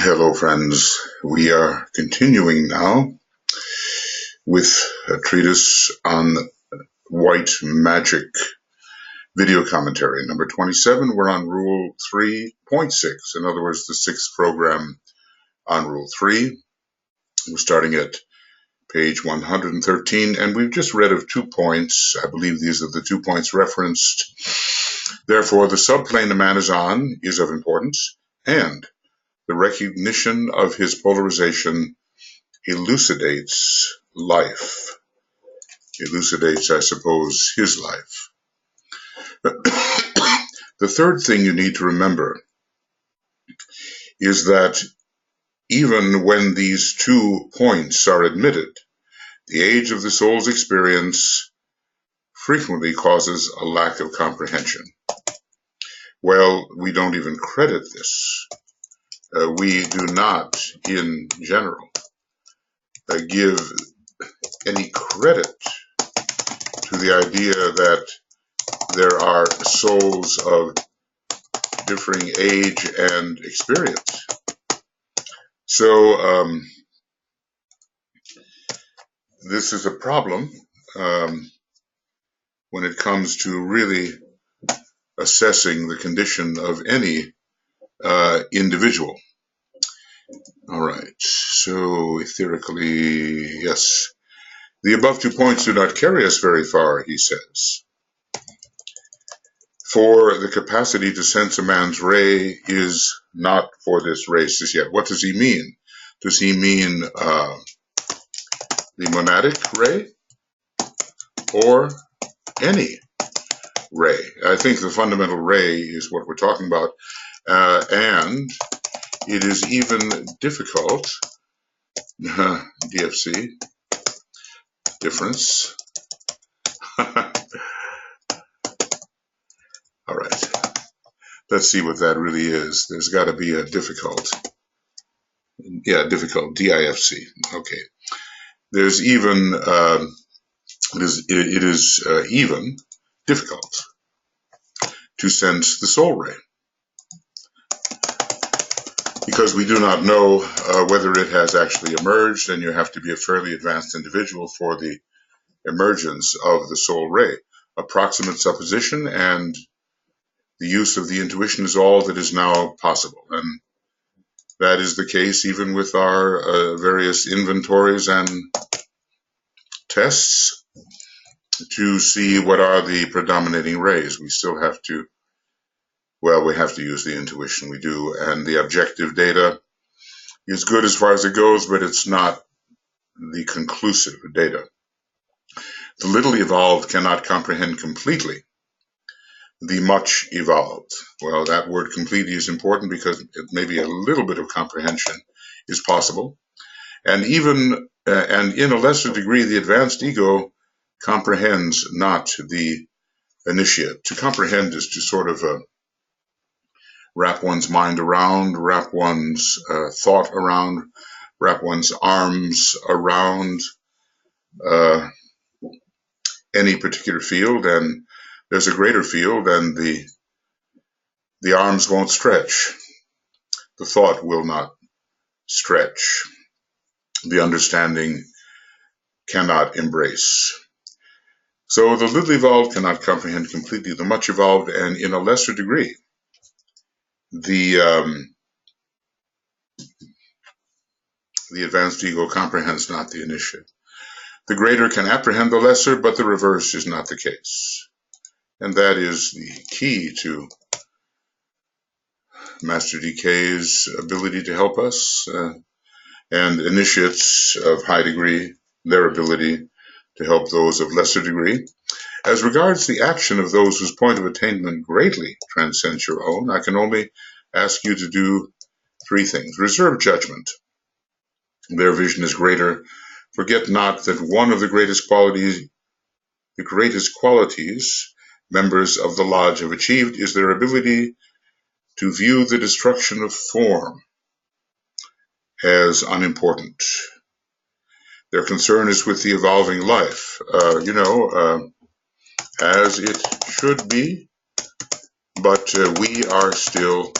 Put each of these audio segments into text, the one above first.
Hello friends, we are continuing now with a treatise on white magic video commentary. Number 27, we're on rule 3.6, in other words, the sixth program on rule 3. We're starting at page 113, and we've just read of 2 points. I believe these are the 2 points referenced. Therefore, the subplane a man is on is of importance, and the recognition of his polarization elucidates life. Elucidates, I suppose, his life. The third thing you need to remember is that even when these 2 points are admitted, the age of the soul's experience frequently causes a lack of comprehension. Well, we don't even credit this. We do not, in general, give any credit to the idea that there are souls of differing age and experience. So this is a problem when it comes to really assessing the condition of any individual. All right, so etherically, yes. The above 2 points do not carry us very far, he says. For the capacity to sense a man's ray is not for this race as yet. What does he mean? Does he mean the monadic ray or any ray? I think the fundamental ray is what we're talking about, and it is even difficult, DFC, difference. All right, let's see what that really is. There's got to be a difficult, difficult, DIFC, okay. There's even, it is even difficult to sense the soul ray, because we do not know whether it has actually emerged, and you have to be a fairly advanced individual for the emergence of the soul ray. Approximate supposition and the use of the intuition is all that is now possible, and that is the case even with our various inventories and tests to see what are the predominating rays. We still have to, well, we have to use the intuition, we do, and the objective data is good as far as it goes, but it's not the conclusive data. The little evolved cannot comprehend completely the much evolved. Well, that word completely is important because maybe a little bit of comprehension is possible. And even, and in a lesser degree, the advanced ego comprehends not the initiate. To comprehend is to sort of wrap one's mind around, wrap one's thought around, wrap one's arms around any particular field, and there's a greater field, and the arms won't stretch. The thought will not stretch. The understanding cannot embrace. So the little evolved cannot comprehend completely the much evolved, and in a lesser degree, the advanced ego comprehends not the initiate. The greater can apprehend the lesser, but the reverse is not the case. And that is the key to Master DK's ability to help us, and initiates of high degree, their ability to help those of lesser degree. As regards the action of those whose point of attainment greatly transcends your own, I can only ask you to do 3 things. Reserve judgment. Their vision is greater. Forget not that one of the greatest qualities members of the Lodge have achieved is their ability to view the destruction of form as unimportant. Their concern is with the evolving life, as it should be, but we are still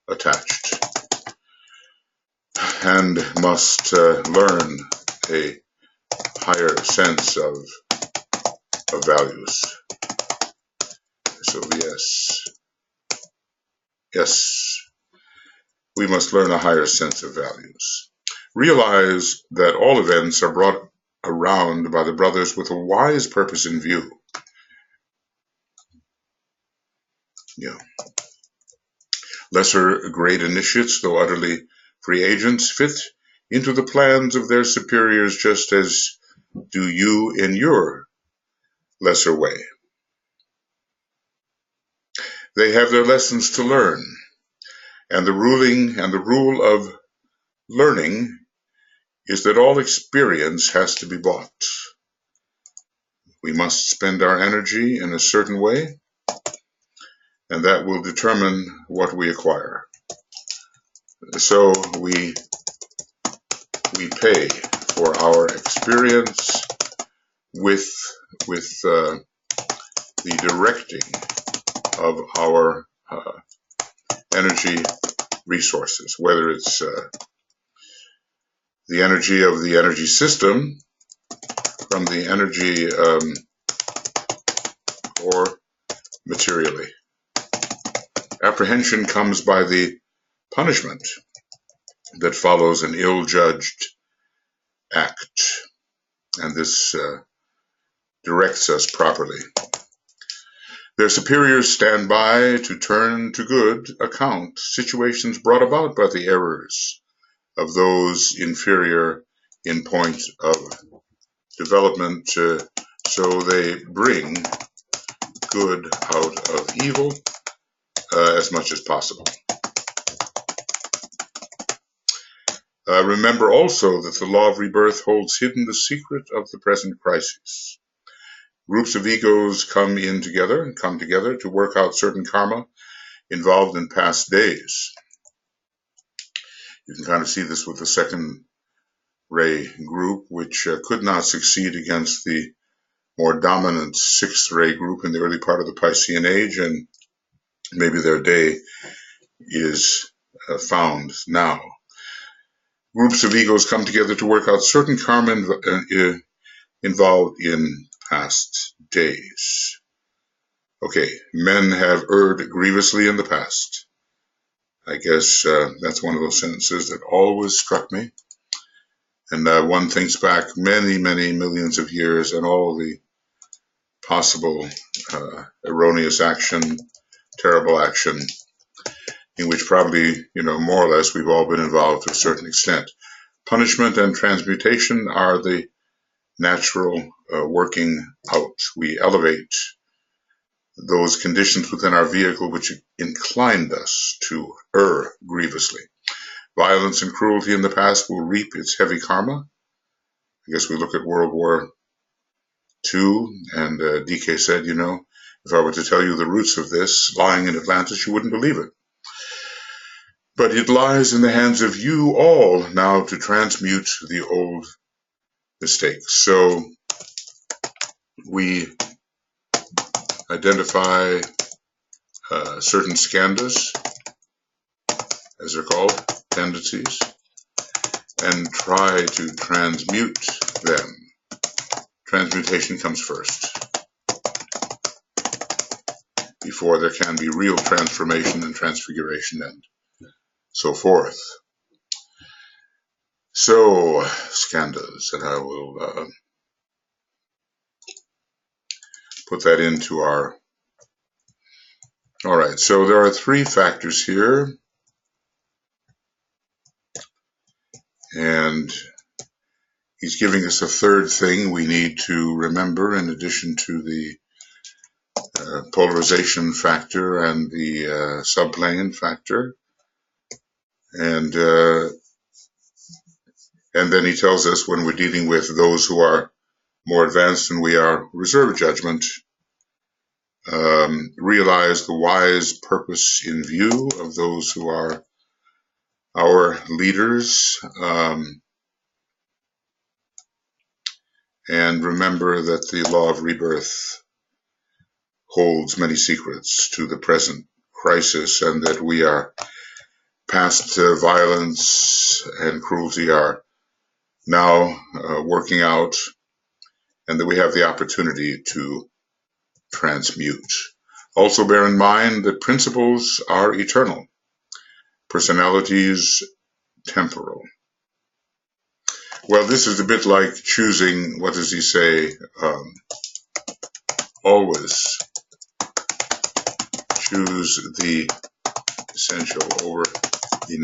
attached. and must learn a higher sense of values. So yes, we must learn a higher sense of values. Realize that all events are brought around by the brothers with a wise purpose in view. Yeah. Lesser grade initiates, though utterly free agents, fit into the plans of their superiors just as do you in your lesser way. They have their lessons to learn, and the rule of learning is that all experience has to be bought. We must spend our energy in a certain way, and that will determine what we acquire. So we pay for our experience with the directing of our energy resources, whether it's the energy of the energy system from the energy or materially. Apprehension comes by the punishment that follows an ill-judged act, and this directs us properly. Their superiors stand by to turn to good account situations brought about by the errors of those inferior in point of development, so they bring good out of evil as much as possible. Remember also that the law of rebirth holds hidden the secret of the present crisis. Groups of egos come together to work out certain karma involved in past days. You can kind of see this with the second ray group, which could not succeed against the more dominant sixth ray group in the early part of the Piscean age, and maybe their day is found now. Groups of egos come together to work out certain karma involved in past days. Okay, men have erred grievously in the past. I guess that's one of those sentences that always struck me. And one thinks back many, many millions of years and all the possible erroneous action, terrible action, in which probably, more or less we've all been involved to a certain extent. Punishment and transmutation are the natural working out. We elevate those conditions within our vehicle which inclined us to err grievously. Violence and cruelty in the past will reap its heavy karma. I guess we look at World War II, and DK said, if I were to tell you the roots of this lying in Atlantis, you wouldn't believe it. But it lies in the hands of you all now to transmute the old mistakes. So we identify certain skandhas, as they're called, tendencies, and try to transmute them. Transmutation comes first, before there can be real transformation and transfiguration and so forth. So, skandhas, and I will put that into our... All right, so there are three factors here, and he's giving us a third thing we need to remember in addition to the polarization factor and the subplane factor. And then he tells us when we're dealing with those who are more advanced than we are, reserve judgment, realize the wise purpose in view of those who are our leaders, and remember that the law of rebirth holds many secrets to the present crisis, and that we are past violence and cruelty are now working out, and that we have the opportunity to transmute. Also bear in mind that principles are eternal, personalities temporal. Well, this is a bit like choosing, what does he say, always choose the essential over the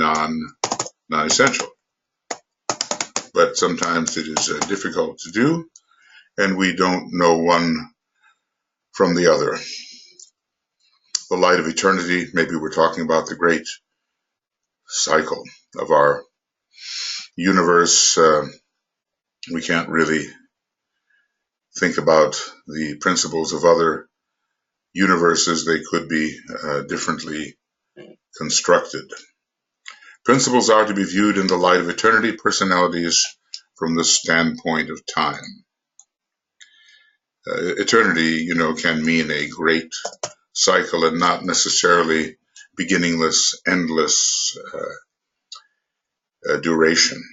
non-essential. But sometimes it is difficult to do, and we don't know one from the other. The light of eternity, maybe we're talking about the great cycle of our universe. We can't really think about the principles of other universes. They could be differently constructed. Principles are to be viewed in the light of eternity, personalities from the standpoint of time. Eternity, can mean a great cycle and not necessarily beginningless, endless duration.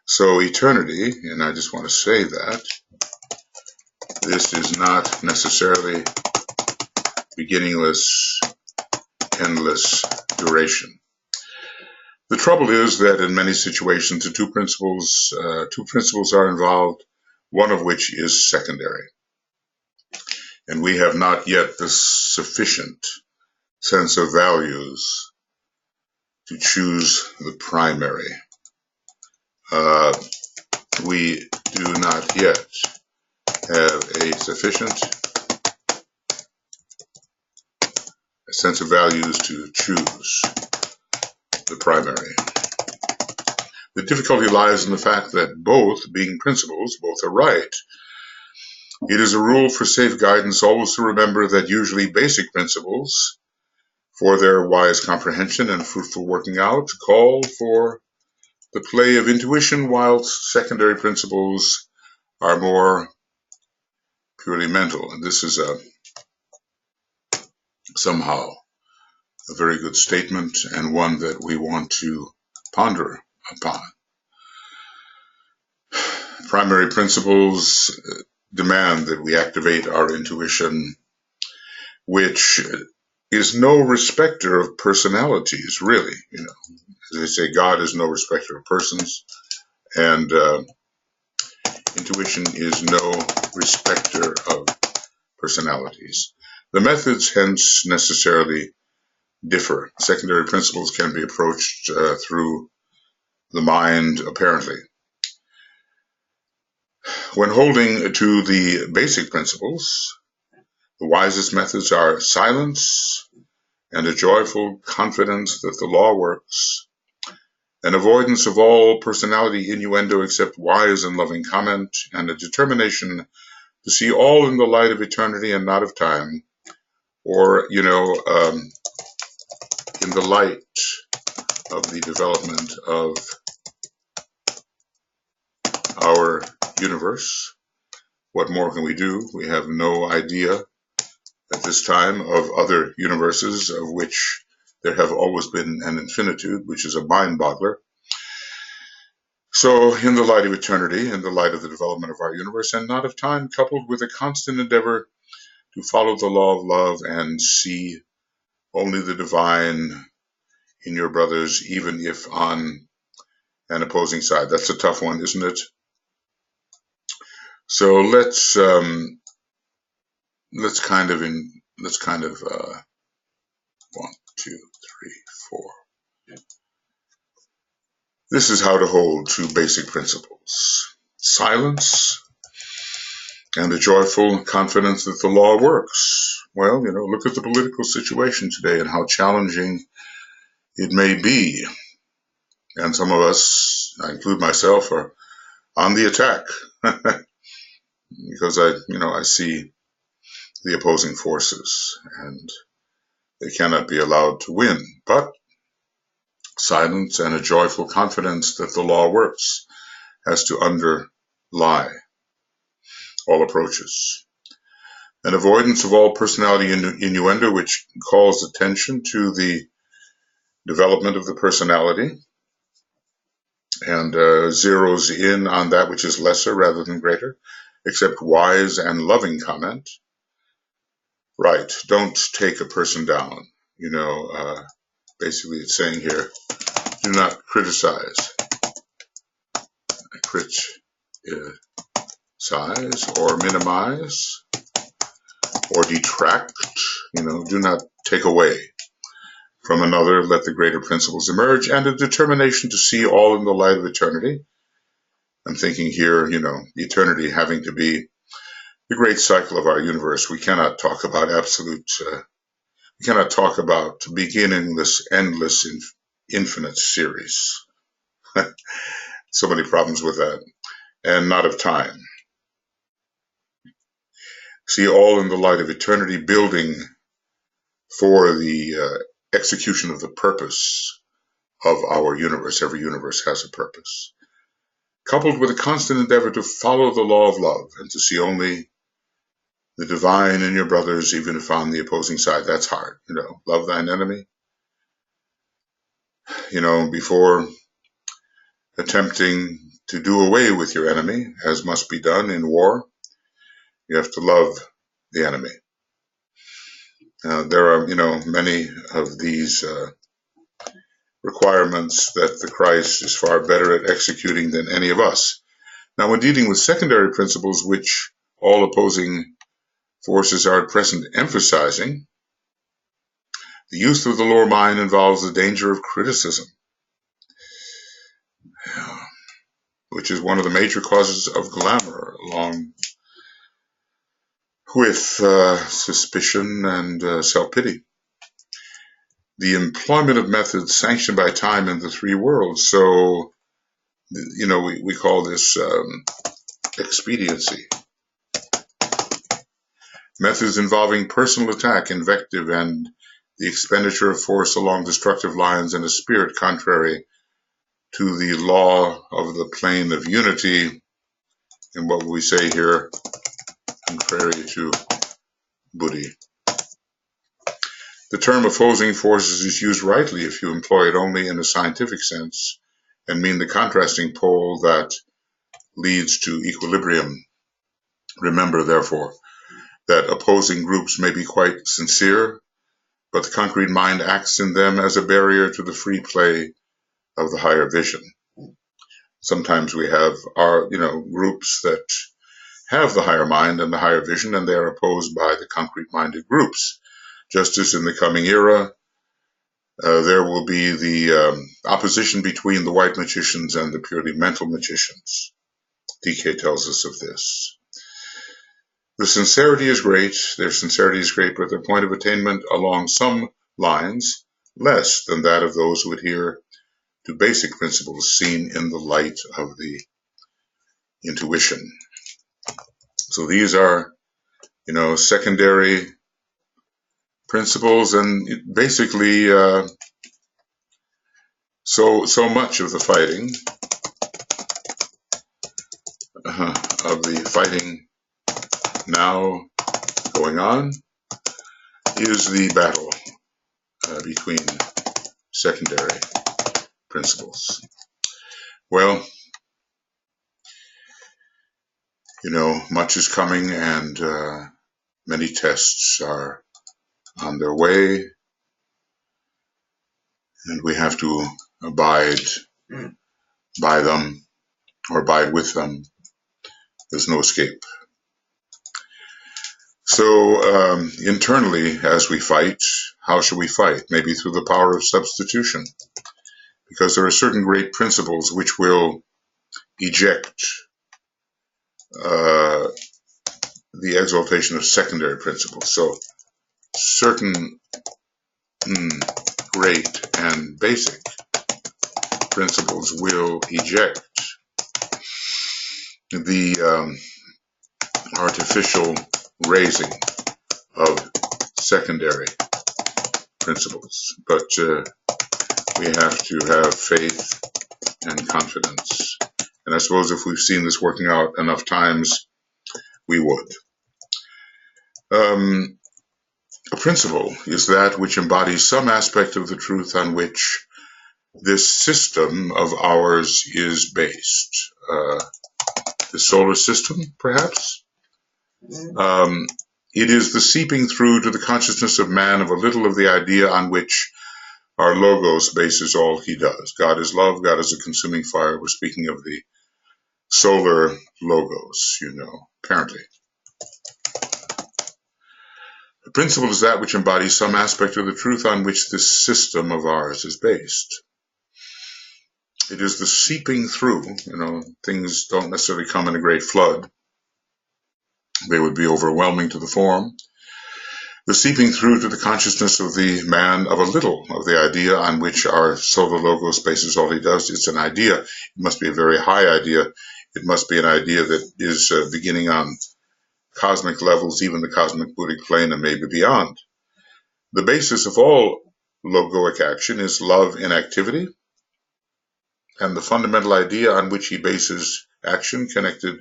So eternity, and I just want to say that, this is not necessarily beginningless, endless duration. The trouble is that in many situations, the two principles are involved, one of which is secondary. And we have not yet the sufficient sense of values to choose the primary. We do not yet have a sufficient sense of values to choose the primary. The difficulty lies in the fact that both, being principles, both are right. It is a rule for safe guidance always to remember that usually basic principles, for their wise comprehension and fruitful working out, call for the play of intuition, whilst secondary principles are more purely mental. And this is somehow a very good statement, and one that we want to ponder upon. Primary principles demand that we activate our intuition, which is no respecter of personalities, really. As they say, God is no respecter of persons, and intuition is no respecter of personalities. The methods, hence, necessarily differ. Secondary principles can be approached through the mind, apparently. When holding to the basic principles, the wisest methods are silence and a joyful confidence that the law works, an avoidance of all personality innuendo except wise and loving comment, and a determination to see all in the light of eternity and not of time, or, in the light of the development of our universe. What more can we do? We have no idea at this time of other universes, of which there have always been an infinitude, which is a mind-boggler. So, in the light of eternity, in the light of the development of our universe, and not of time, coupled with a constant endeavor to follow the law of love and see only the divine in your brothers, even if on an opposing side. That's a tough one, isn't it? So let's kind of 1, 2, 3, 4. This is how to hold to basic principles. Silence and a joyful confidence that the law works. Well, look at the political situation today and how challenging it may be. And some of us, I include myself, are on the attack because I see the opposing forces and they cannot be allowed to win. But silence and a joyful confidence that the law works has to underlie all approaches. An avoidance of all personality innuendo, which calls attention to the development of the personality, and zeroes in on that which is lesser rather than greater, except wise and loving comment. Right, don't take a person down. Basically it's saying here, do not criticize. Criticize or minimize or detract. Do not take away from another. Let the greater principles emerge, and a determination to see all in the light of eternity. I'm thinking here, eternity having to be the great cycle of our universe. We cannot talk about absolute, we cannot talk about beginningless, endless, infinite series. So many problems with that, and not of time. See all in the light of eternity, building for the execution of the purpose of our universe. Every universe has a purpose. Coupled with a constant endeavor to follow the law of love and to see only the divine in your brothers, even if on the opposing side. That's hard. Love thine enemy. Before attempting to do away with your enemy, as must be done in war, you have to love the enemy. There are, many of these requirements that the Christ is far better at executing than any of us. Now, when dealing with secondary principles, which all opposing forces are at present emphasizing, the use of the lower mind involves the danger of criticism, which is one of the major causes of glamour, along with suspicion and self-pity. The employment of methods sanctioned by time in the three worlds. So, we call this expediency. Methods involving personal attack, invective, and the expenditure of force along destructive lines in a spirit contrary to the law of the plane of unity, and what we say here, contrary to Buddhi. The term opposing forces is used rightly if you employ it only in a scientific sense and mean the contrasting pole that leads to equilibrium. Remember, therefore, that opposing groups may be quite sincere, but the concrete mind acts in them as a barrier to the free play of the higher vision. Sometimes we have our, groups that have the higher mind and the higher vision, and they are opposed by the concrete-minded groups. Just as in the coming era, there will be the opposition between the white magicians and the purely mental magicians. DK tells us of this. The sincerity is great, their sincerity is great, but their point of attainment along some lines less than that of those who adhere to basic principles seen in the light of the intuition. So these are, secondary principles, and basically so much of the fighting, now going on, is the battle between secondary principles. Well, much is coming, and many tests are on their way, and we have to abide by them or abide with them. There's no escape. So internally, as we fight, how should we fight? Maybe through the power of substitution, because there are certain great principles which will eject the exaltation of secondary principles. So certain great and basic principles will eject the artificial raising of secondary principles. But we have to have faith and confidence. And I suppose if we've seen this working out enough times, we would. A principle is that which embodies some aspect of the truth on which this system of ours is based. The solar system, perhaps? It is the seeping through to the consciousness of man of a little of the idea on which our logos bases all he does. God is love, God is a consuming fire. We're speaking of the solar logos, apparently. The principle is that which embodies some aspect of the truth on which this system of ours is based. It is the seeping through, things don't necessarily come in a great flood. They would be overwhelming to the form. The seeping through to the consciousness of the man of a little of the idea on which our solar logos bases all he does. It's an idea. It must be a very high idea. It must be an idea that is beginning on cosmic levels, even the cosmic Buddhic plane and maybe beyond. The basis of all logoic action is love in activity, and the fundamental idea on which he bases action connected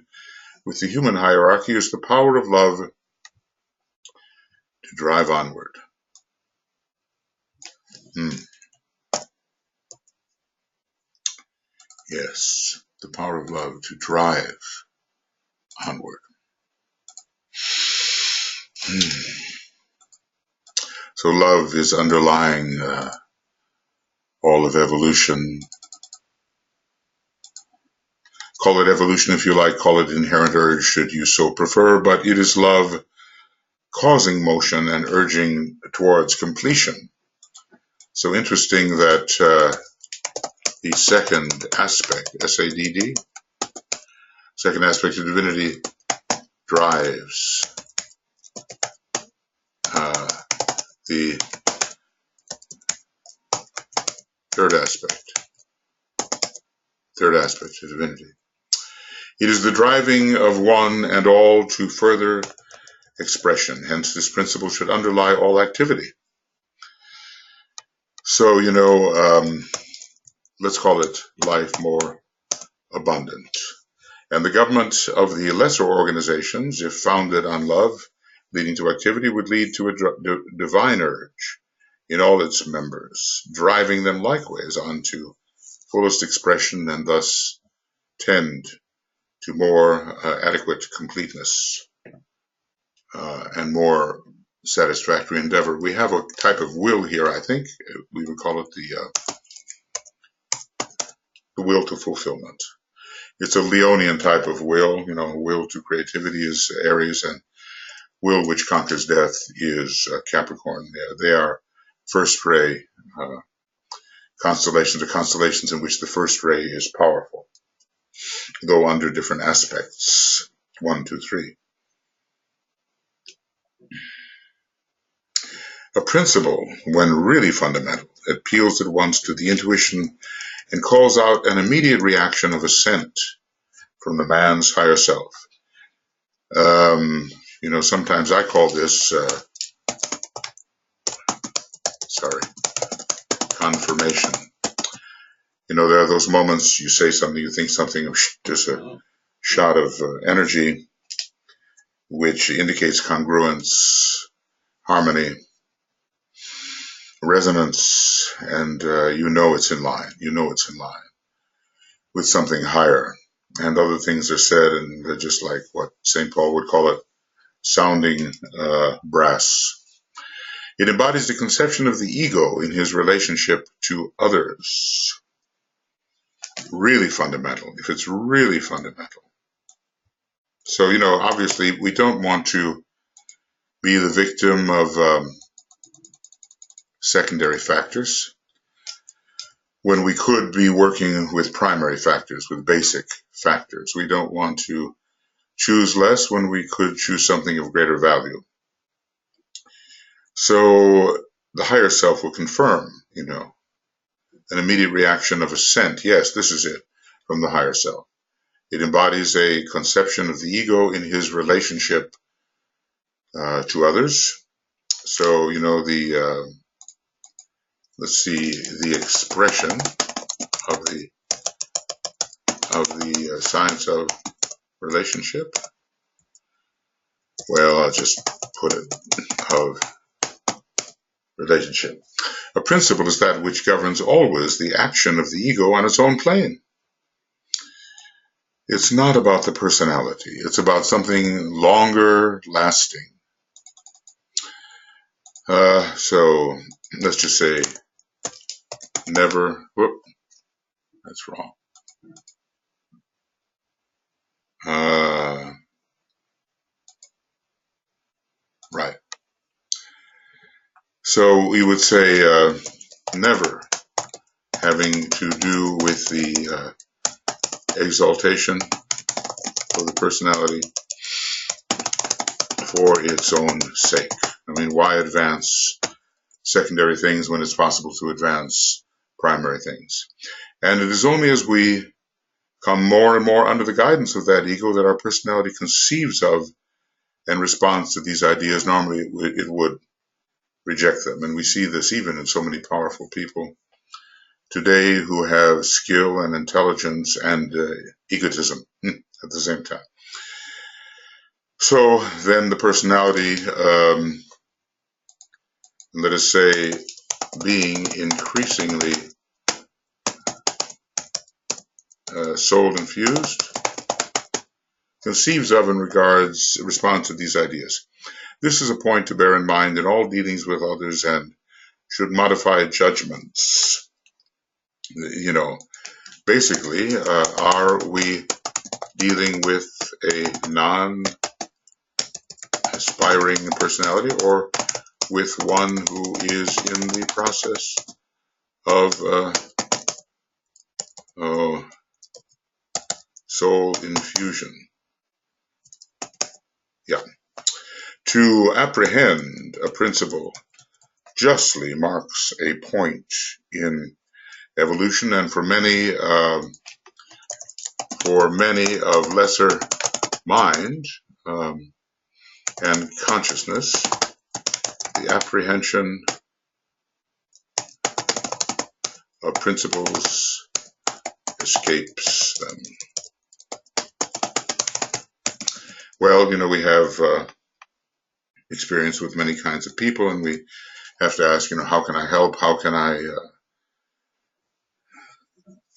with the human hierarchy is the power of love to drive onward. Yes, the power of love to drive onward. So love is underlying all of evolution. Call it evolution if you like, call it inherent urge should you so prefer, but it is love causing motion and urging towards completion. So interesting that the second aspect, SADD, second aspect of divinity, drives the third aspect of divinity. It is the driving of one and all to further expression. Hence, this principle should underlie all activity. So, let's call it life more abundant. And the government of the lesser organizations, if founded on love, leading to activity, would lead to a divine urge in all its members, driving them likewise on to fullest expression and thus tend to more adequate completeness and more satisfactory endeavor. We have a type of will here, I think. We would call it the will to fulfillment. It's a Leonian type of will. Will to creativity is Aries, and will which conquers death is Capricorn. They are first ray constellations, or constellations in which the first ray is powerful, though under different aspects. 1, 2, 3. A principle, when really fundamental, appeals at once to the intuition and calls out an immediate reaction of assent from the man's higher self. Sometimes I call this, confirmation. There are those moments you say something, you think something, there's a shot of energy which indicates congruence, harmony, resonance, and it's in line. It's in line with something higher. And other things are said, and they're just like what St. Paul would call it, sounding brass. It embodies the conception of the ego in his relationship to others. Really fundamental, if it's really fundamental. So, obviously we don't want to be the victim of secondary factors when we could be working with primary factors, with basic factors. We don't want to choose less when we could choose something of greater value. So the higher self will confirm, an immediate reaction of assent. Yes, this is it, from the higher self. It embodies a conception of the ego in his relationship to others. So, let's see, the expression of the science of relationship. Well, I'll just put it of relationship. A principle is that which governs always the action of the ego on its own plane. It's not about the personality. It's about something longer lasting. So let's just say never, whoop, that's wrong. Right. So we would say never having to do with the exaltation of the personality for its own sake. I mean, why advance secondary things when it's possible to advance primary things? And it is only as we come more and more under the guidance of that ego that our personality conceives of and responds to these ideas. Normally it would reject them. And we see this even in so many powerful people today who have skill and intelligence and egotism at the same time. So then the personality, let us say, being increasingly soul infused, conceives of and responds to these ideas. This is a point to bear in mind in all dealings with others and should modify judgments. You know, basically, are we dealing with a non-aspiring personality or with one who is in the process of soul infusion? Yeah. To apprehend a principle justly marks a point in evolution, and for many of lesser mind and consciousness, the apprehension of principles escapes them. Well, you know, we have experience with many kinds of people, and we have to ask, you know, how can I help? How can I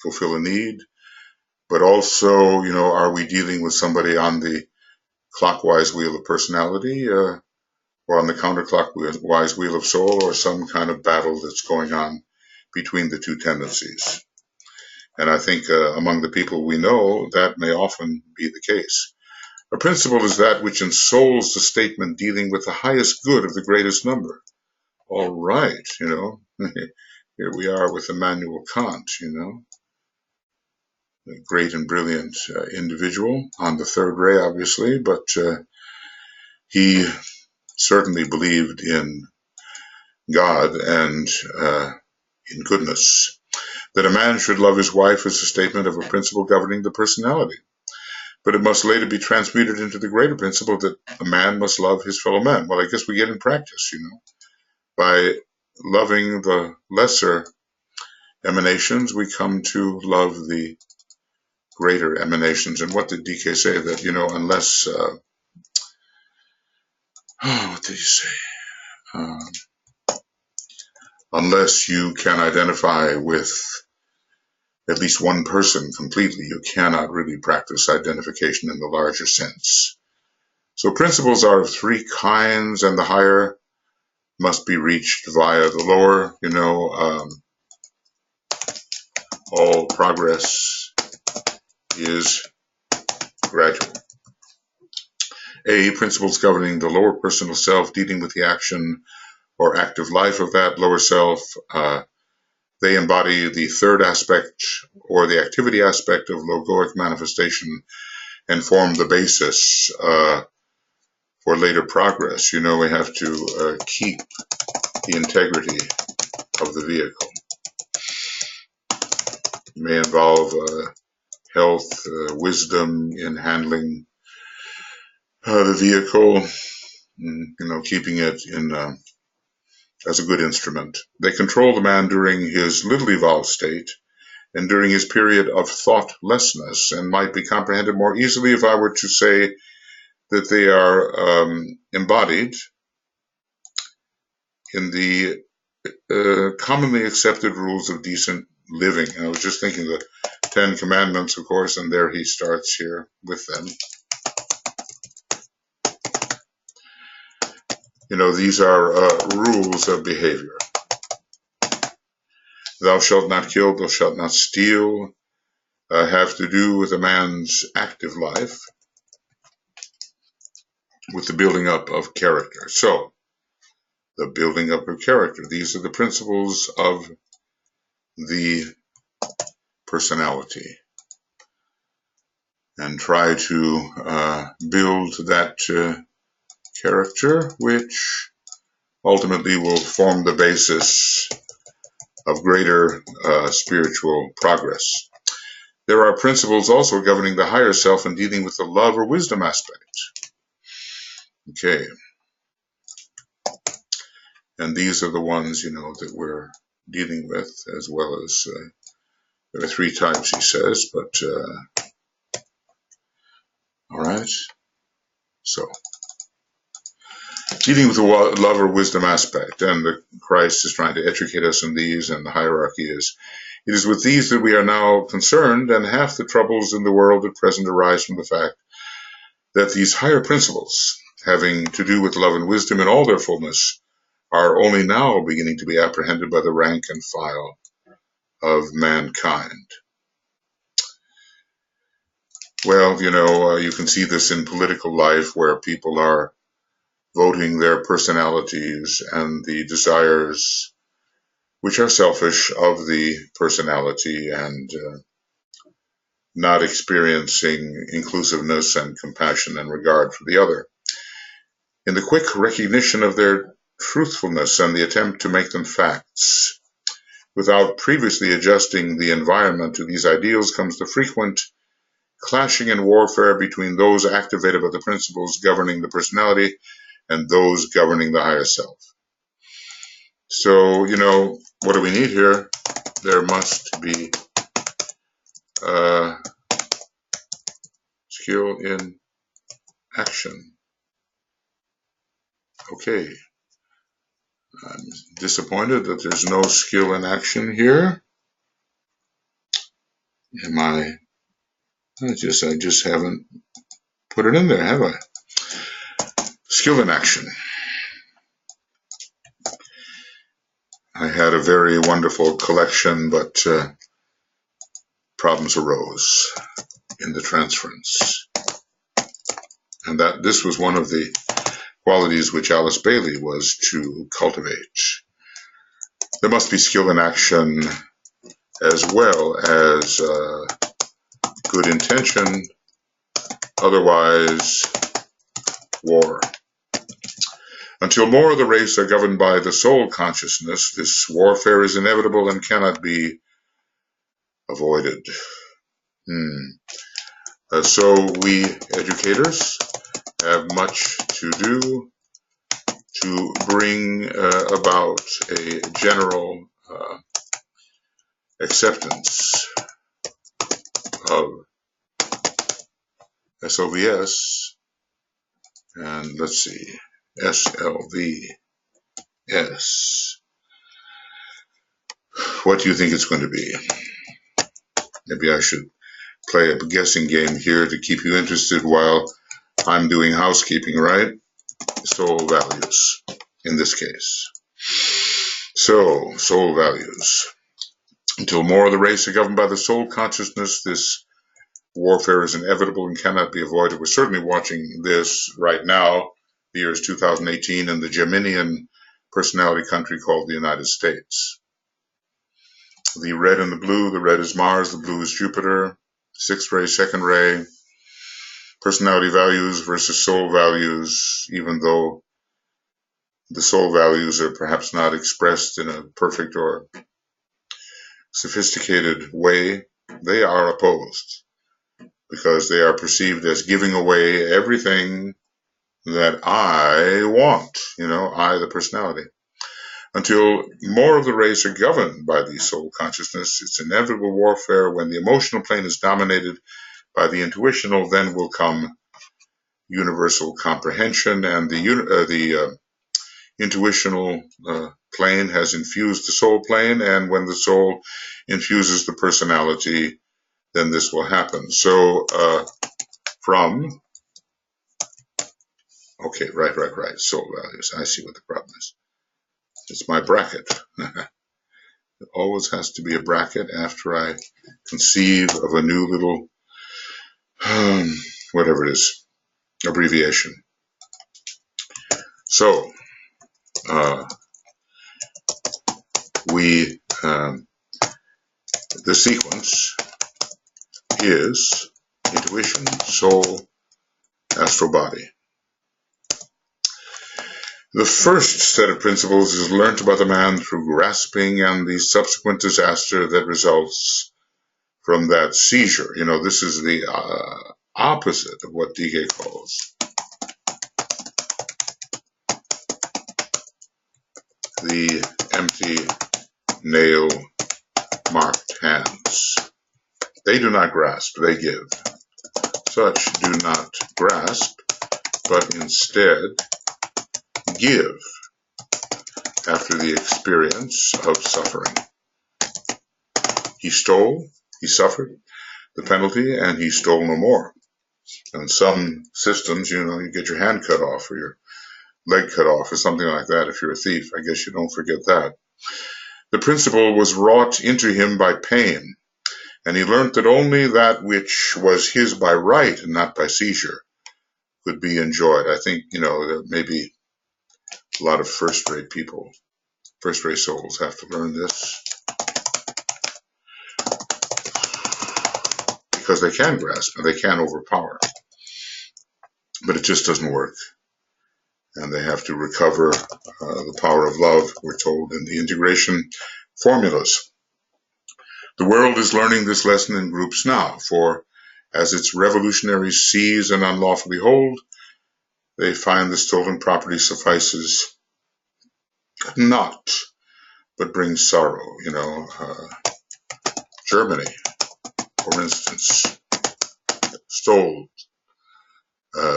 fulfill a need? But also, you know, are we dealing with somebody on the clockwise wheel of personality or on the counterclockwise wheel of soul, or some kind of battle that's going on between the two tendencies? And I think among the people we know, that may often be the case. A principle is that which ensouls the statement dealing with the highest good of the greatest number. All right, you know, here we are with Immanuel Kant, you know, a great and brilliant individual on the third ray, obviously, but he certainly believed in God and in goodness. That a man should love his wife is a statement of a principle governing the personality. But it must later be transmuted into the greater principle that a man must love his fellow man. Well, I guess we get in practice, you know, by loving the lesser emanations, we come to love the greater emanations. And what did DK say? That, you know, unless, what did he say? Unless you can identify with at least one person completely, you cannot really practice identification in the larger sense. So principles are of three kinds, and the higher must be reached via the lower. You know, all progress is gradual. A, principles governing the lower personal self, dealing with the action or active life of that lower self. They embody the third aspect or the activity aspect of logoic manifestation and form the basis for later progress. You know, we have to keep the integrity of the vehicle. It may involve health, wisdom in handling the vehicle, you know, keeping it in as a good instrument. They control the man during his little evolved state and during his period of thoughtlessness, and might be comprehended more easily if I were to say that they are embodied in the commonly accepted rules of decent living. And I was just thinking the 10 Commandments, of course, and there he starts here with them. You know, these are rules of behavior. Thou shalt not kill, thou shalt not steal, have to do with a man's active life, with the building up of character. So, the building up of character. These are the principles of the personality. And try to build that character, which ultimately will form the basis of greater spiritual progress. There are principles also governing the higher self and dealing with the love or wisdom aspect. Okay. And these are the ones, you know, that we're dealing with, as well as there are 3 types, he says, but all right. So, dealing with the love or wisdom aspect, and Christ is trying to educate us in these, and the hierarchy is, it is with these that we are now concerned, and half the troubles in the world at present arise from the fact that these higher principles, having to do with love and wisdom in all their fullness, are only now beginning to be apprehended by the rank and file of mankind. Well, you know, you can see this in political life where people are voting their personalities and the desires which are selfish of the personality and not experiencing inclusiveness and compassion and regard for the other. In the quick recognition of their truthfulness and the attempt to make them facts, without previously adjusting the environment to these ideals, comes the frequent clashing and warfare between those activated by the principles governing the personality and those governing the higher self. So, you know, what do we need here? There must be skill in action. Okay. I'm disappointed that there's no skill in action here. I just haven't put it in there, have I? Skill in action. I had a very wonderful collection, but problems arose in the transference. And that this was one of the qualities which Alice Bailey was to cultivate. There must be skill in action as well as good intention, otherwise war. Until more of the race are governed by the soul consciousness, this warfare is inevitable and cannot be avoided. So we educators have much to do to bring about a general acceptance of SOVS, and let's see, SLVS. What do you think it's going to be? Maybe I should play a guessing game here to keep you interested while I'm doing housekeeping, right? Soul values, in this case. So, soul values. Until more of the race are governed by the soul consciousness, this warfare is inevitable and cannot be avoided. We're certainly watching this right now. The year is 2018 in the Geminian personality country called the United States. The red and the blue, the red is Mars, the blue is Jupiter, 6th ray, 2nd ray, personality values versus soul values, even though the soul values are perhaps not expressed in a perfect or sophisticated way, they are opposed because they are perceived as giving away everything that I want, you know, I, the personality. Until more of the race are governed by the soul consciousness, it's inevitable warfare. When the emotional plane is dominated by the intuitional, then will come universal comprehension, and the intuitional plane has infused the soul plane, and when the soul infuses the personality, then this will happen. So okay, right, soul values. I see what the problem is. It's my bracket. It always has to be a bracket after I conceive of a new little, whatever it is, abbreviation. So, the sequence is intuition, soul, astral body. The first set of principles is learnt by the man through grasping and the subsequent disaster that results from that seizure. You know, this is the opposite of what DK calls the empty, nail-marked hands. They do not grasp, they give. Such do not grasp, but instead give after the experience of suffering. He stole, he suffered the penalty, and he stole no more. And some systems, you know, you get your hand cut off or your leg cut off or something like that. If you're a thief, I guess you don't forget that. The principle was wrought into him by pain, and he learnt that only that which was his by right and not by seizure could be enjoyed. I think, you know, there may be a lot of first-rate people, first-rate souls have to learn this because they can grasp and they can overpower, but it just doesn't work. And they have to recover the power of love, we're told in the integration formulas. The world is learning this lesson in groups now, for as its revolutionaries seize and unlawfully hold, they find the stolen property suffices not, but brings sorrow. You know, Germany, for instance, stole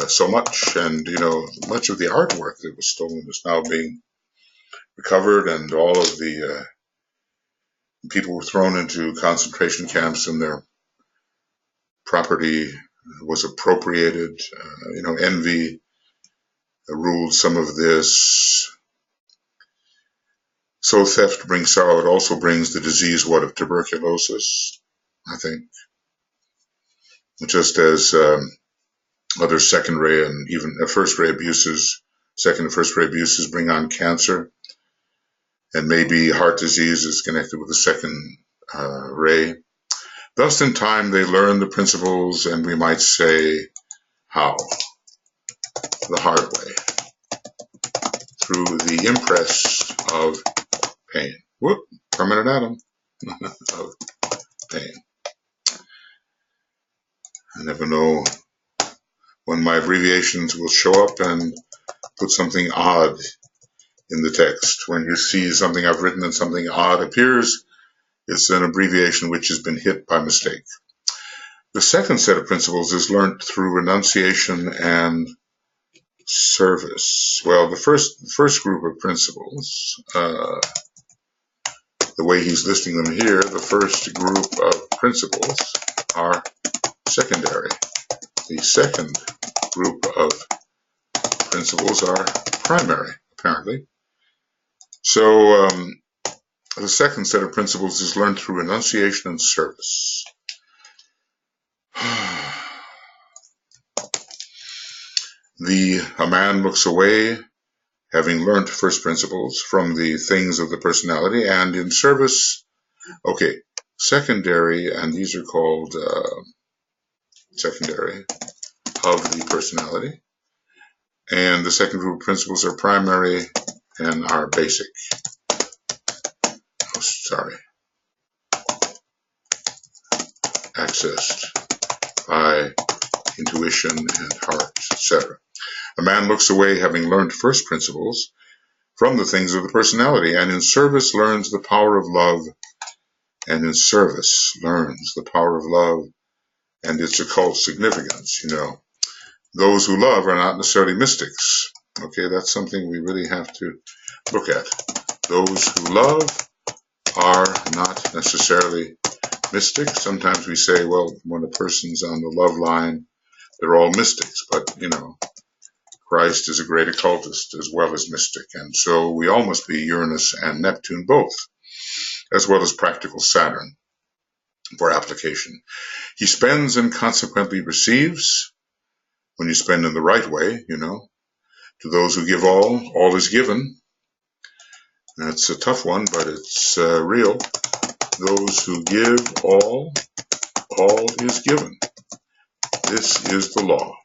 so much, and you know, much of the artwork that was stolen is now being recovered, and all of the people were thrown into concentration camps and their property was appropriated. You know, envy ruled some of this. So theft brings sorrow. It also brings the disease, what, of tuberculosis, I think. Just as other second-ray and even first-ray abuses, second and first-ray abuses bring on cancer, and maybe heart disease is connected with the second ray. Thus, in time, they learn the principles, and we might say, how? The hard way, through the impress of pain. Whoop, permanent atom of pain. I never know when my abbreviations will show up and put something odd in the text. When you see something I've written and something odd appears, it's an abbreviation which has been hit by mistake. The second set of principles is learnt through renunciation and service. Well, the first group of principles, the way he's listing them here, the first group of principles are secondary. The second group of principles are primary, apparently. So the second set of principles is learned through renunciation and service. A man looks away, having learnt first principles, from the things of the personality, and in service, okay, secondary, and these are called secondary of the personality. And the second group of principles are primary and are basic. Oh, sorry. Accessed by intuition and heart, etc. A man looks away, having learned first principles, from the things of the personality, and in service learns the power of love, and in service learns the power of love and its occult significance. You know, those who love are not necessarily mystics. Okay, that's something we really have to look at. Those who love are not necessarily mystics. Sometimes we say, well, when a person's on the love line, they're all mystics. But, you know, Christ is a great occultist as well as mystic. And so we all must be Uranus and Neptune both, as well as practical Saturn for application. He spends and consequently receives. When you spend in the right way, you know, to those who give all is given. That's a tough one, but it's real. Those who give all is given. This is the law.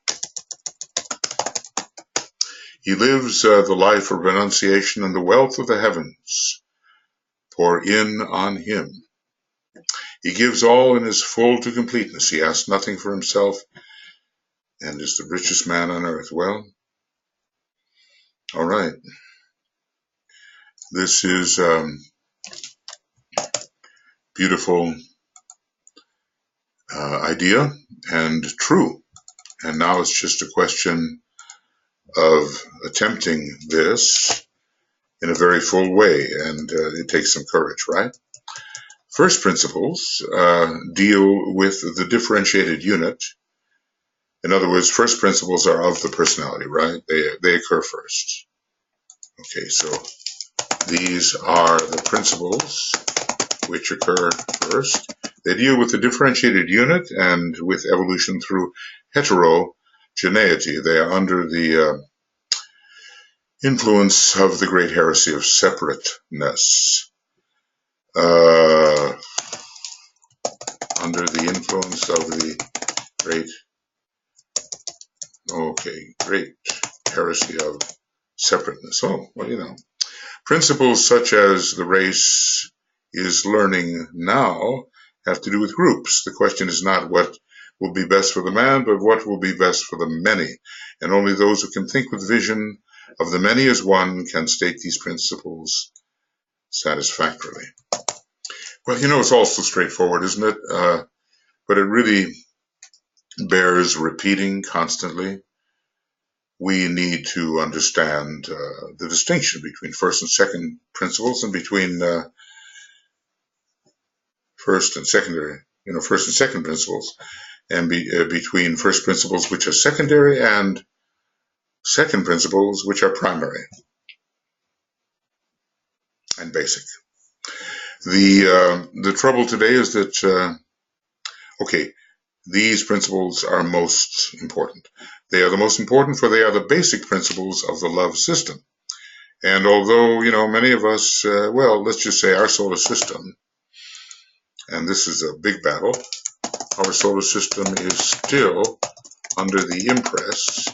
He lives the life of renunciation and the wealth of the heavens pour in on him. He gives all and is full to completeness. He asks nothing for himself and is the richest man on earth. Well, all right. This is beautiful idea and true. And now it's just a question of attempting this in a very full way, and it takes some courage, right? First principles deal with the differentiated unit. In other words, first principles are of the personality, right? They occur first. Okay, so these are the principles which occur first. They deal with the differentiated unit and with evolution through heterogeneity. They are under the influence of the great heresy of separateness. Under the influence of the great heresy of separateness. Oh, well, you know. Principles such as the race is learning now have to do with groups. The question is not what will be best for the man, but what will be best for the many. And only those who can think with vision of the many as one can state these principles satisfactorily. Well, you know, it's all so straightforward, isn't it? But it really bears repeating constantly. We need to understand the distinction between first and second principles and between first and secondary, first and second principles, and between first principles which are secondary and second principles which are primary and basic. The trouble today is that, these principles are most important. They are the most important, for they are the basic principles of the love system. And although, many of us, let's just say our solar system, and this is a big battle, our solar system is still under the impress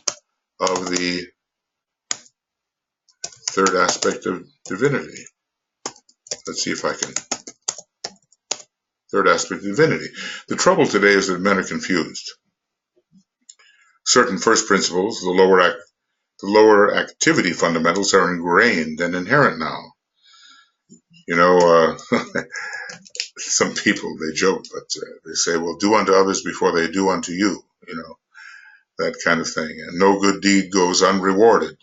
of the third aspect of divinity. Let's see if I can. Third aspect of divinity. The trouble today is that men are confused. Certain first principles, the lower activity fundamentals, are ingrained and inherent now. Some people, they joke, but they say, well, do unto others before they do unto you, that kind of thing. And no good deed goes unrewarded.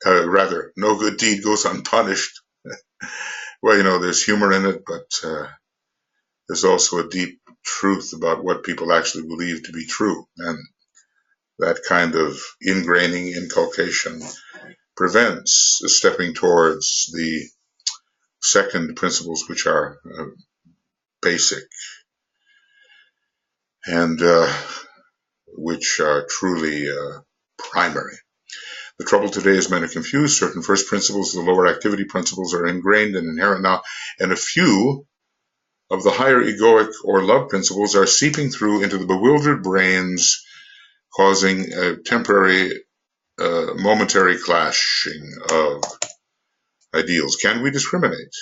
Rather, no good deed goes unpunished. Well, there's humor in it, but there's also a deep truth about what people actually believe to be true. And that kind of ingraining, inculcation prevents stepping towards the second principles, which are basic and which are truly primary. The trouble today is men are confused. Certain first principles, the lower activity principles, are ingrained and inherent now, and a few of the higher egoic or love principles are seeping through into the bewildered brains, causing a temporary, momentary clashing of ideals. Can we discriminate?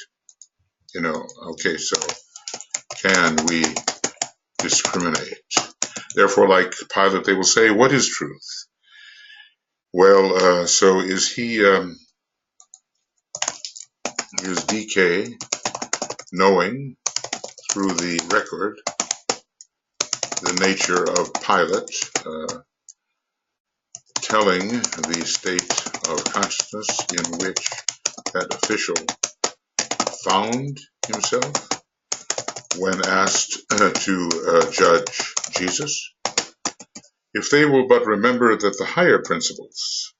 So can we discriminate? Therefore, like Pilate, they will say, what is truth? Well, so is DK knowing through the record the nature of Pilate, telling the state of consciousness in which that official found himself when asked to judge Jesus. If they will but remember that the higher principles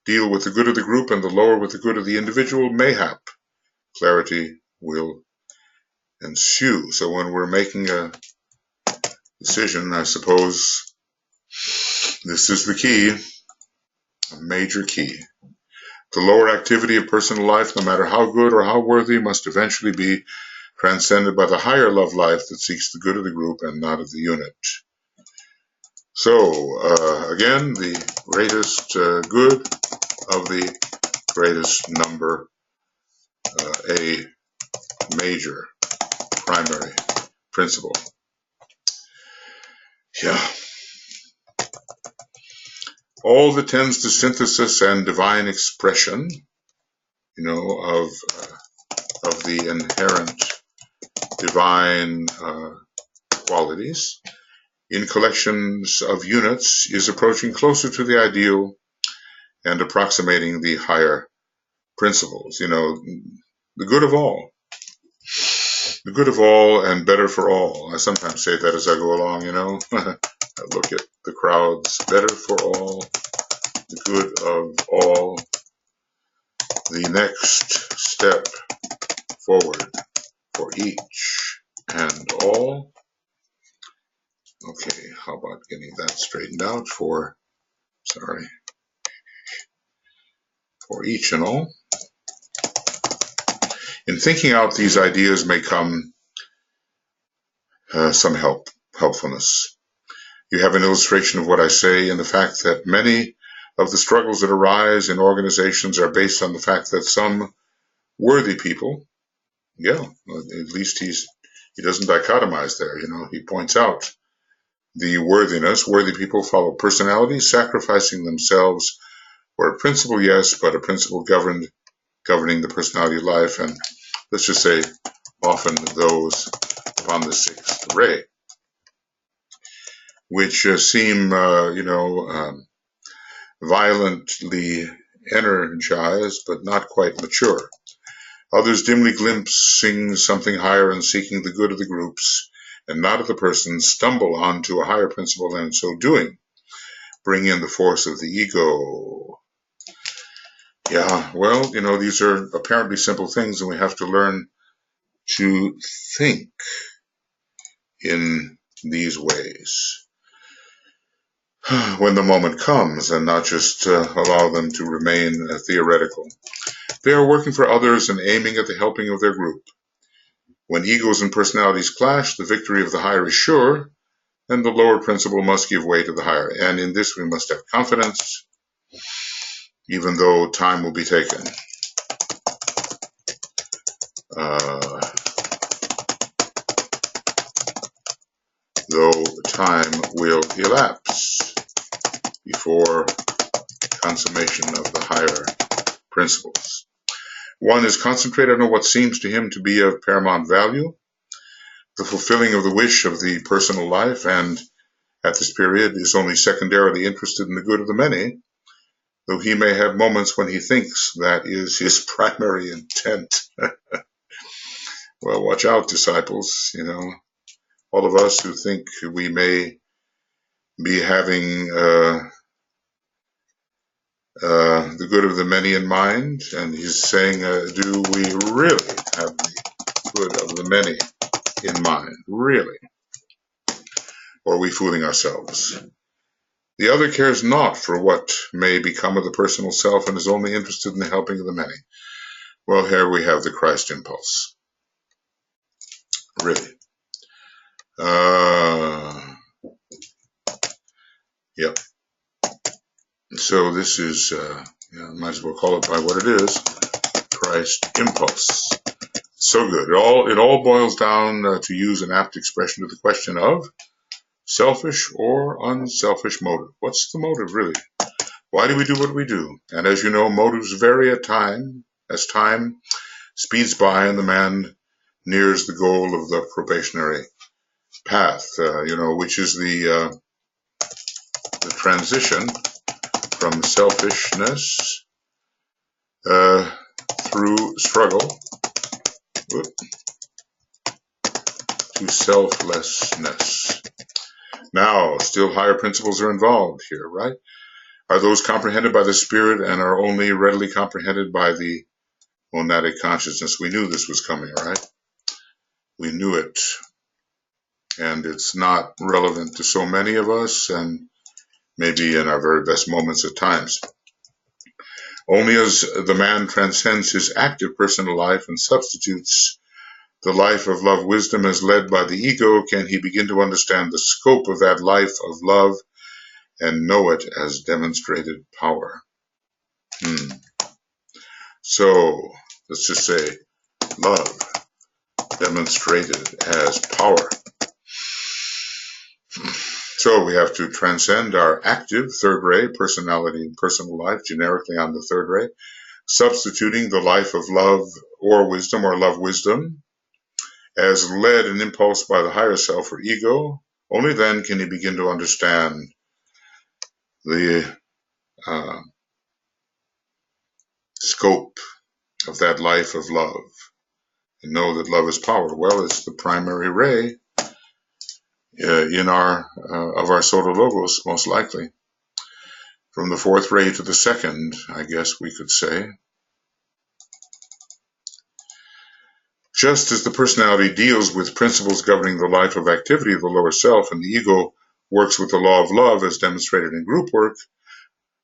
deal with the good of the group and the lower with the good of the individual, mayhap clarity will ensue. So when we're making a decision, I suppose this is the key, a major key. The lower activity of personal life, no matter how good or how worthy, must eventually be transcended by the higher love life that seeks the good of the group and not of the unit. So, again, the greatest good of the greatest number, a major primary principle. Yeah. All that tends to synthesis and divine expression, of the inherent divine qualities in collections of units is approaching closer to the ideal and approximating the higher principles, the good of all. The good of all and better for all. I sometimes say that as I go along, I look at the crowds. Better for all, the good of all, the next step forward for each and all. Okay, how about getting that straightened out for each and all. In thinking out these ideas may come some helpfulness. You have an illustration of what I say in the fact that many of the struggles that arise in organizations are based on the fact that some worthy people, at least he doesn't dichotomize there, he points out the worthiness. Worthy people follow personalities, sacrificing themselves for a principle, yes, but a principle governing the personality of life, and let's just say often those upon the sixth ray, which seem, violently energized, but not quite mature. Others dimly glimpsing something higher and seeking the good of the groups and not of the person, stumble onto a higher principle, and in so doing, bring in the force of the ego. Yeah, well, these are apparently simple things, and we have to learn to think in these ways when the moment comes, and not just allow them to remain theoretical. They are working for others and aiming at the helping of their group. When egos and personalities clash, the victory of the higher is sure, and the lower principle must give way to the higher. And in this we must have confidence, even though time will be taken. Though time will elapse before consummation of the higher principles. One is concentrated on what seems to him to be of paramount value, the fulfilling of the wish of the personal life, and at this period is only secondarily interested in the good of the many, though he may have moments when he thinks that is his primary intent. Well, watch out, disciples, all of us who think we may be having the good of the many in mind, and he's saying, do we really have the good of the many in mind? Really? Or are we fooling ourselves? The other cares not for what may become of the personal self and is only interested in the helping of the many. Well, here we have the Christ impulse. Really. Yep. So this is, might as well call it by what it is, Christ impulse. So good. It all boils down, to use an apt expression, to the question of selfish or unselfish motive. What's the motive, really? Why do we do what we do? And as you know, motives vary as time speeds by and the man nears the goal of the probationary path, which is the transition from selfishness through struggle to selflessness. Now, still higher principles are involved here, right? Are those comprehended by the spirit and are only readily comprehended by the monadic consciousness? We knew this was coming, right? We knew it. And it's not relevant to so many of us, and maybe in our very best moments at times. Only as the man transcends his active personal life and substitutes the life of love wisdom as led by the ego can he begin to understand the scope of that life of love and know it as demonstrated power. So, let's just say love demonstrated as power. So we have to transcend our active third ray personality and personal life generically on the third ray, substituting the life of love or wisdom or love wisdom as led and impulsed by the higher self or ego. Only then can he begin to understand the scope of that life of love and know that love is power. Well, it's the primary ray in our of our solar logos, most likely. From the fourth ray to the second, I guess we could say. Just as the personality deals with principles governing the life of activity of the lower self, and the ego works with the law of love as demonstrated in group work,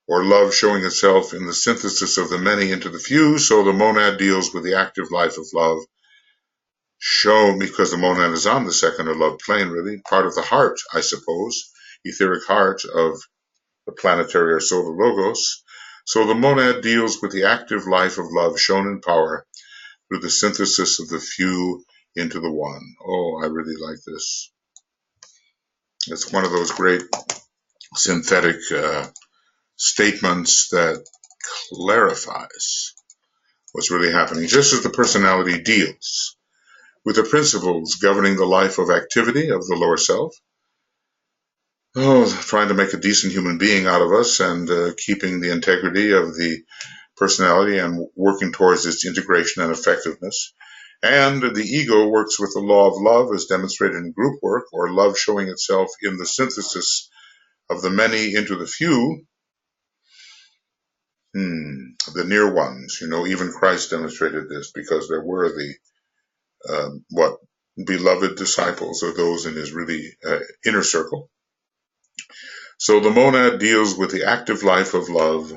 or love showing itself in the synthesis of the many into the few, so the monad deals with the active life of love, shown because the monad is on the second or love plane, really, part of the heart, I suppose, etheric heart of the planetary or solar logos. So the monad deals with the active life of love shown in power through the synthesis of the few into the one. Oh, I really like this. It's one of those great synthetic statements that clarifies what's really happening. Just as the personality deals with the principles governing the life of activity of the lower self, trying to make a decent human being out of us and keeping the integrity of the personality and working towards its integration and effectiveness. And the ego works with the law of love as demonstrated in group work, or love showing itself in the synthesis of the many into the few, the near ones. Even Christ demonstrated this because there were the, beloved disciples, or those in his really inner circle. So the monad deals with the active life of love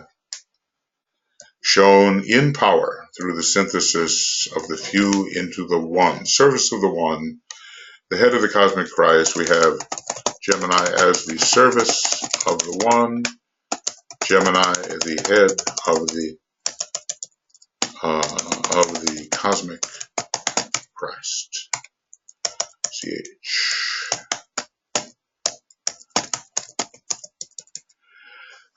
shown in power through the synthesis of the few into the one. Service of the one, the head of the cosmic Christ. We have Gemini as the service of the one, Gemini the head of the cosmic Christ. CH.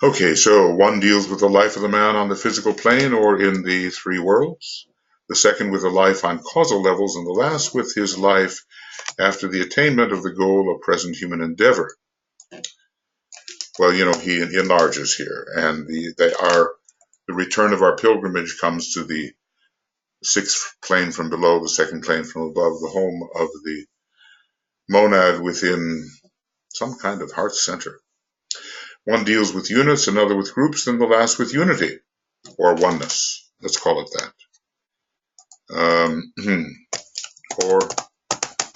Okay, so one deals with the life of the man on the physical plane or in the three worlds, the second with the life on causal levels, and the last with his life after the attainment of the goal of present human endeavor. Well, he enlarges here, and the return of our pilgrimage comes to the sixth plane from below, the second plane from above, the home of the monad within some kind of heart center. One deals with units, another with groups, and the last with unity, or oneness. Let's call it that. Or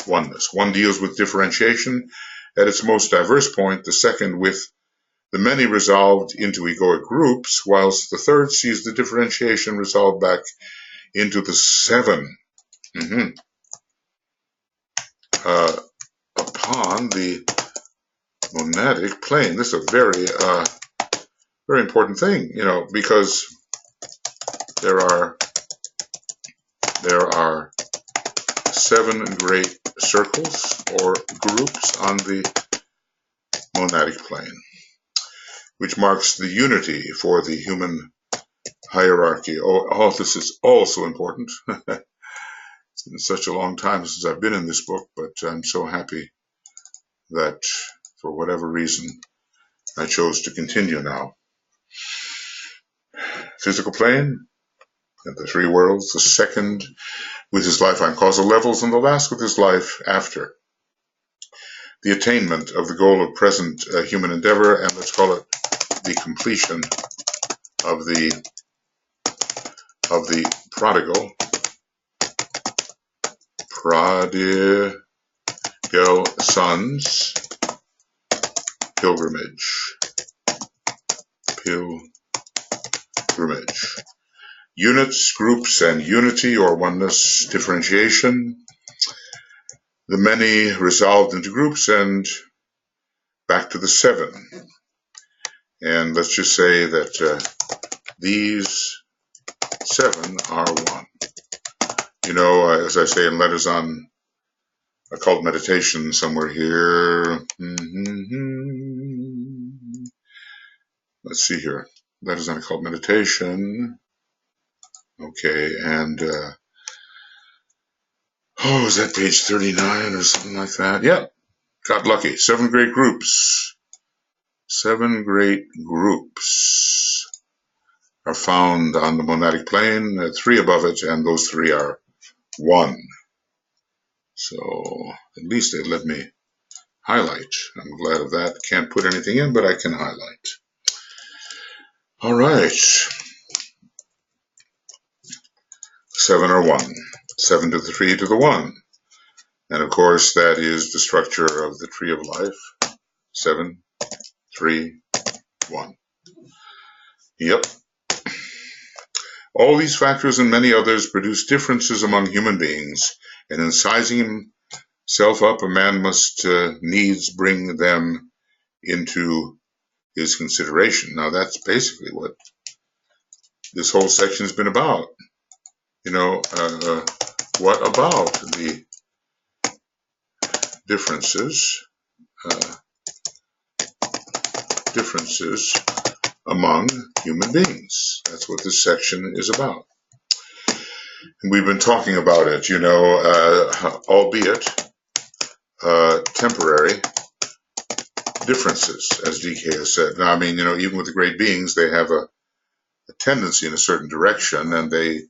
oneness. One deals with differentiation at its most diverse point, the second with the many resolved into egoic groups, whilst the third sees the differentiation resolved back into the seven. Upon the monadic plane. This is a very, very important thing, because there are 7 great circles or groups on the monadic plane, which marks the unity for the human hierarchy. Oh, this is also important. It's been such a long time since I've been in this book, but I'm so happy that for whatever reason I chose to continue now. Physical plane, and the three worlds, the second with his life on causal levels, and the last with his life after. The attainment of the goal of present human endeavor, and let's call it the completion of the prodigal son's pilgrimage. Units, groups, and unity or oneness, differentiation. The many resolved into groups and back to the seven. And let's just say that these seven are one. You know, as I say in Letters on Occult Meditation somewhere here. Let's see here. Letters on Occult Meditation. Okay, and is that page 39 or something like that? Yep, got lucky. 7 great groups. 7 great groups are found on the monadic plane, 3 above it, and those 3 are 1. So at least they let me highlight. I'm glad of that. Can't put anything in, but I can highlight. All right. 7 are 1. 7 to the 3 to the 1. And of course, that is the structure of the tree of life. 7, 3, 1. Yep. All these factors and many others produce differences among human beings, and in sizing himself up, a man must needs bring them into his consideration. Now, that's basically what this whole section has been about. You know, what about the differences among human beings? That's what this section is about. And we've been talking about it, you know, albeit temporary differences, as DK has said. Now, I mean, you know, even with the great beings, they have a tendency in a certain direction, and they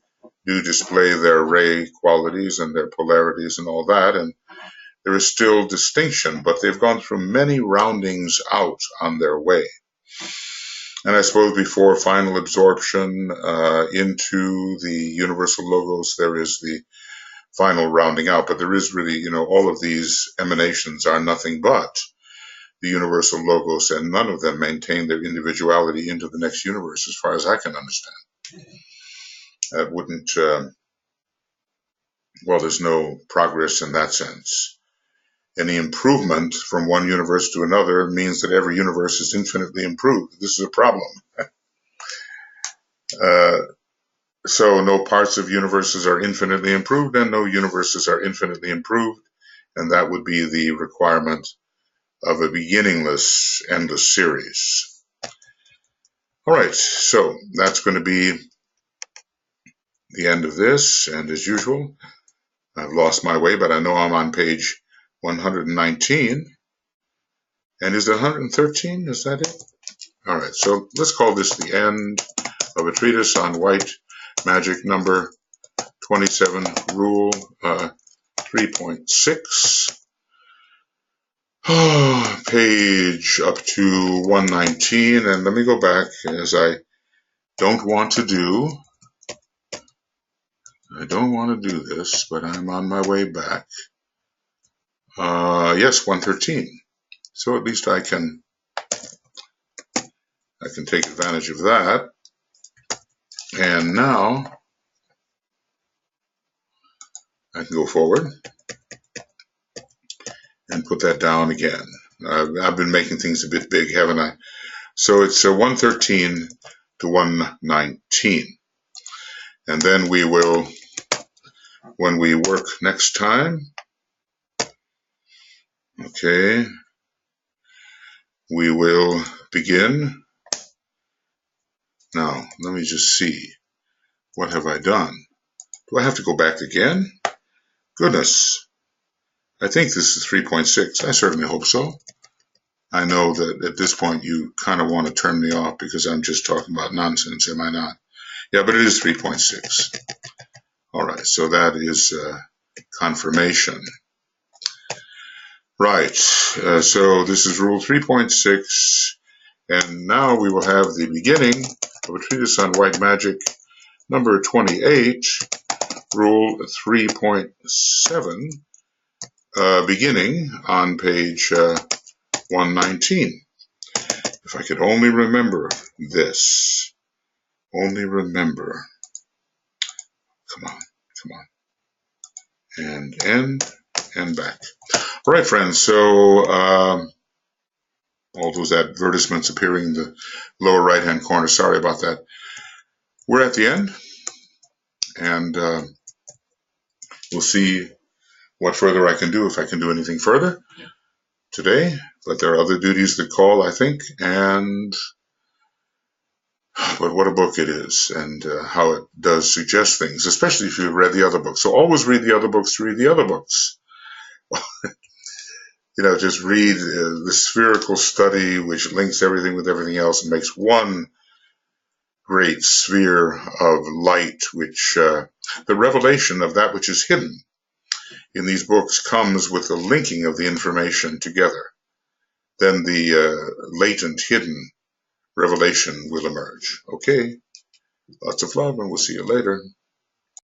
do display their ray qualities and their polarities and all that, and there is still distinction, but they've gone through many roundings out on their way. And I suppose before final absorption into the universal logos, there is the final rounding out, but there is really, you know, all of these emanations are nothing but the universal logos, and none of them maintain their individuality into the next universe, as far as I can understand. That wouldn't, well, there's no progress in that sense. Any improvement from one universe to another means that every universe is infinitely improved. This is a problem. So no parts of universes are infinitely improved, and no universes are infinitely improved, and that would be the requirement of a beginningless, endless series. All right, so that's going to be the end of this, and as usual, I've lost my way, but I know I'm on page 119, and is it 113? Is that it? All right, so let's call this the end of a treatise on white magic number 27, rule 3.6. Page up to 119, and let me go back, as I don't want to do this, but I'm on my way back. Yes, 113. So at least I can take advantage of that. And now I can go forward and put that down again. I've been making things a bit big, haven't I? So it's 113 to 119. And then we will, when we work next time, okay, we will begin. Now, let me just see. What have I done? Do I have to go back again? Goodness. I think this is 3.6. I certainly hope so. I know that at this point you kind of want to turn me off because I'm just talking about nonsense, am I not? Yeah, but it is 3.6. All right, so that is confirmation. Right, so this is rule 3.6, and now we will have the beginning of a treatise on white magic, number 28, rule 3.7, beginning on page 119. If I could only remember this. Only remember. Come on, come on. And end, and back. All right, friends, so all those advertisements appearing in the lower right-hand corner, sorry about that. We're at the end, and we'll see what further I can do, if I can do anything further today. But there are other duties that call, I think, but what a book it is, and how it does suggest things, especially if you've read the other books. So always read the other books to read the other books. Just read the spherical study, which links everything with everything else and makes one great sphere of light, which the revelation of that which is hidden in these books comes with the linking of the information together. Then the latent, hidden revelation will emerge. Okay, lots of love, and we'll see you later.